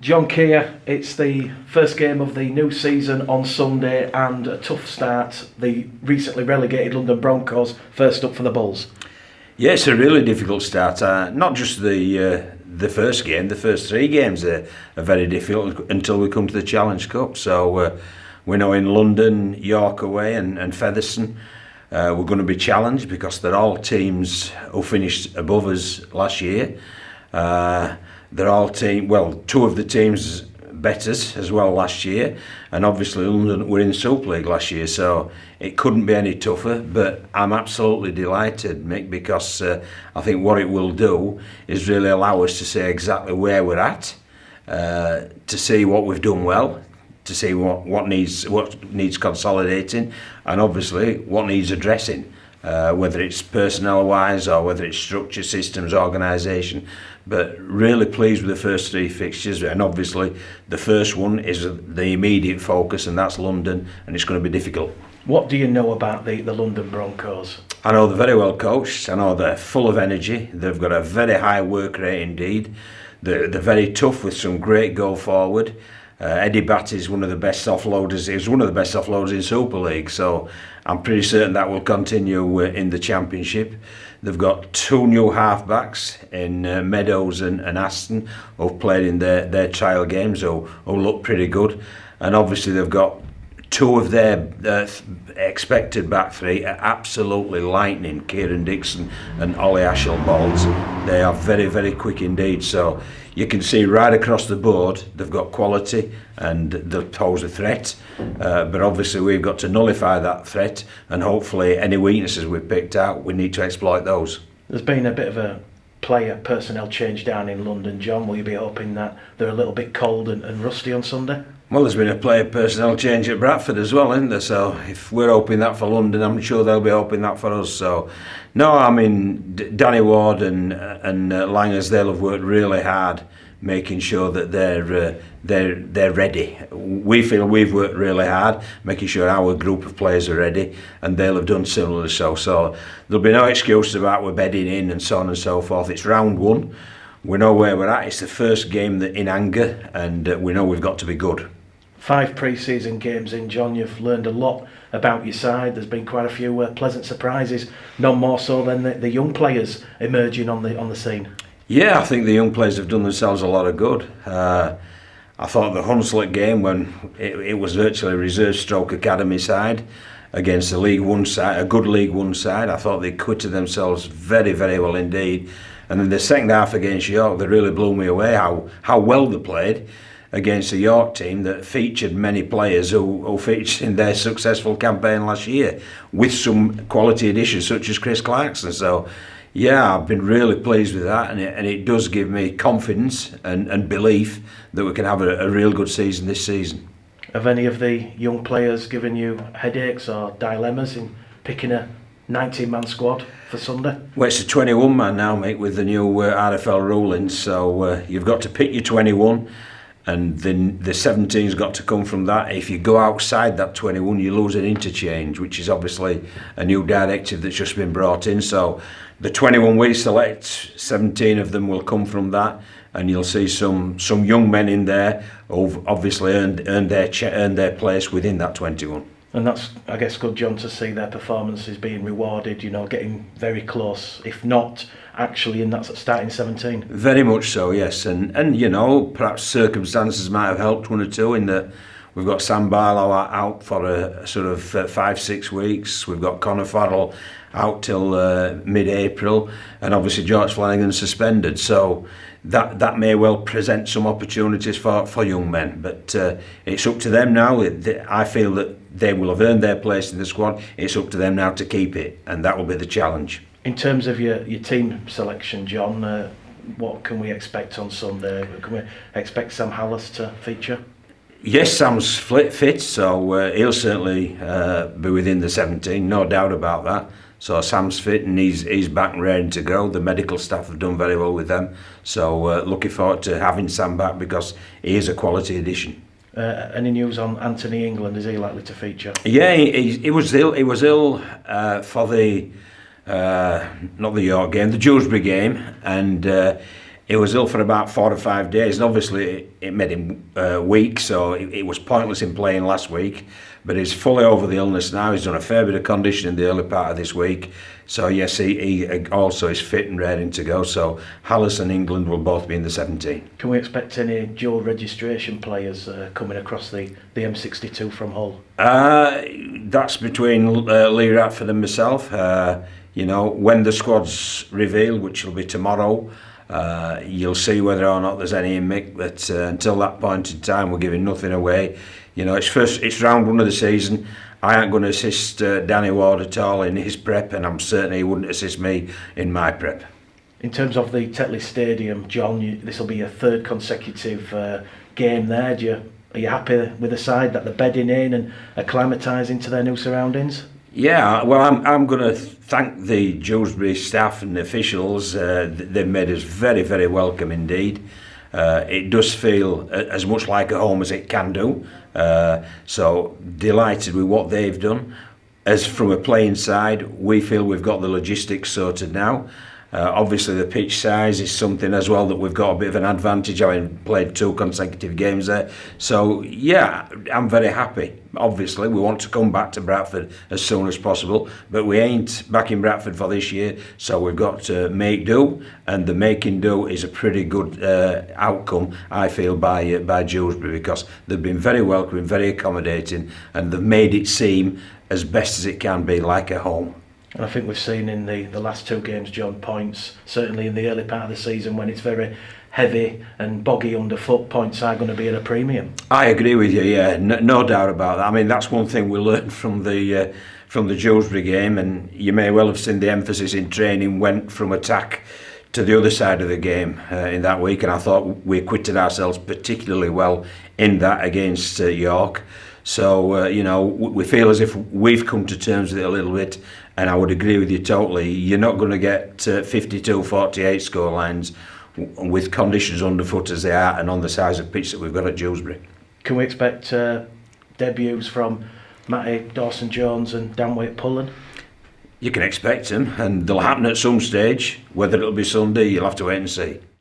John Kear, it's the first game of the new season on Sunday and a tough start. The recently relegated London Broncos first up for the Bulls. Yeah, it's a really difficult start. Not just the first game, the first three games are very difficult until we come to the Challenge Cup. So we're now in London, York away and Featherstone. We're going to be challenged because they're all teams who finished above us last year. They're all two of the teams beat us as well last year, and obviously London were in the Super League last year, so it couldn't be any tougher. But I'm absolutely delighted, Mick, because I think what it will do is really allow us to say exactly where we're at, to see what we've done well, to see what needs consolidating, and obviously what needs addressing. Whether it's personnel-wise or whether it's structure, systems, organisation. But really pleased with the first three fixtures, and obviously the first one is the immediate focus, and that's London, and it's going to be difficult. What do you know about the London Broncos? I know they're very well coached. I know they're full of energy. They've got a very high work rate indeed. They're very tough with some great go forward. Eddie Batty is one of the best offloaders. He's one of the best offloaders in Super League, so I'm pretty certain that will continue in the Championship. They've got two new halfbacks in Meadows and Aston, who've played in their trial games, who look pretty good. And obviously they've got two of their expected back three are absolutely lightning, Kieran Dixon and Ollie Ashelbalds. They are very, very quick indeed. So you can see right across the board they've got quality and they'll pose a threat. But obviously we've got to nullify that threat, and hopefully any weaknesses we've picked out, we need to exploit those. There's been a bit of a player personnel change down in London, John. Will you be hoping that they're a little bit cold and rusty on Sunday? Well, there's been a player personnel change at Bradford as well, isn't there? So if we're hoping that for London, I'm sure they'll be hoping that for us. So no, I mean, Danny Ward and Langers, they'll have worked really hard making sure that they're ready. We feel we've worked really hard making sure our group of players are ready, and they'll have done similarly. So there'll be no excuses about we're bedding in and so on and so forth. It's round one. We know where we're at. It's the first game in anger, and we know we've got to be good. 5 pre-season games in, John. You've learned a lot about your side. There's been quite a few pleasant surprises, none more so than the young players emerging on the scene. Yeah, I think the young players have done themselves a lot of good. I thought the Hunslet game, when it was virtually a reserve stroke academy side against a League One side, a good League One side, I thought they acquitted themselves very, very well indeed. And then the second half against York, they really blew me away how well they played against a York team that featured many players who featured in their successful campaign last year, with some quality additions such as Chris Clarkson. So yeah, I've been really pleased with that, and it does give me confidence and belief that we can have a real good season this season. Have any of the young players given you headaches or dilemmas in picking a 19-man squad for Sunday? Well, it's a 21-man now, mate, with the new RFL rulings, so you've got to pick your 21, and then the 17's got to come from that. If you go outside that 21, you lose an interchange, which is obviously a new directive that's just been brought in. So the 21 we select, 17 of them will come from that, and you'll see some young men in there who've obviously earned their place within that 21. And that's, I guess, good, John, to see their performances being rewarded, getting very close, if not actually in that starting 17. Very much so, yes. And perhaps circumstances might have helped one or two in that we've got Sam Barlow out for a sort of 5-6 weeks. We've got Conor Farrell out till mid-April, and obviously George Flanagan suspended. So that may well present some opportunities for young men, but it's up to them now. I feel that they will have earned their place in the squad. It's up to them now to keep it, and that will be the challenge. In terms of your team selection, John, what can we expect on Sunday? Can we expect Sam Hallas to feature? Yes, Sam's fit, so he'll certainly be within the 17, no doubt about that. So Sam's fit and he's back and ready to go. The medical staff have done very well with them, so looking forward to having Sam back because he is a quality addition. Any news on Anthony England? Is he likely to feature? Yeah, he was ill. He was ill for the not the York game, the Dewsbury game, and He was ill for about 4 or 5 days, and obviously it made him weak, so it was pointless in playing last week. But he's fully over the illness now. He's done a fair bit of conditioning in the early part of this week. So yes, he also is fit and ready to go. So Hallis and England will both be in the 17. Can we expect any dual registration players coming across the M62 from Hull? That's between Lee Ratford and myself. When the squad's revealed, which will be tomorrow, you'll see whether or not there's any in Mick. But until that point in time, we're giving nothing away. It's round 1 of the season. I aren't going to assist Danny Ward at all in his prep, and I'm certain he wouldn't assist me in my prep. In terms of the Tetley Stadium, John, this will be your 3rd consecutive game there. Are you happy with the side that they're bedding in and acclimatising to their new surroundings? Yeah, well, I'm going to thank the Dewsbury staff and the officials. They've made us very, very welcome indeed. It does feel as much like a home as it can do. So delighted with what they've done. As from a playing side, we feel we've got the logistics sorted now. Obviously the pitch size is something as well that we've got a bit of an advantage, having played 2 consecutive games there. So yeah, I'm very happy. Obviously we want to come back to Bradford as soon as possible, but we ain't back in Bradford for this year, so we've got to make do, and the making do is a pretty good outcome, I feel, by Dewsbury, because they've been very welcoming, very accommodating, and they've made it seem as best as it can be like a home. And I think we've seen in the last 2 games, John, points, certainly in the early part of the season when it's very heavy and boggy underfoot, points are going to be at a premium. I agree with you, yeah, no doubt about that. I mean, that's one thing we learned from the Dewsbury game, and you may well have seen the emphasis in training went from attack to the other side of the game in that week, and I thought we acquitted ourselves particularly well in that against York. So, we feel as if we've come to terms with it a little bit, and I would agree with you totally. You're not going to get 52-48 score lines with conditions underfoot as they are and on the size of pitch that we've got at Dewsbury. Can we expect debuts from Matty Dawson-Jones and Danwaite Pullen? You can expect them, and they'll happen at some stage. Whether it'll be Sunday, you'll have to wait and see.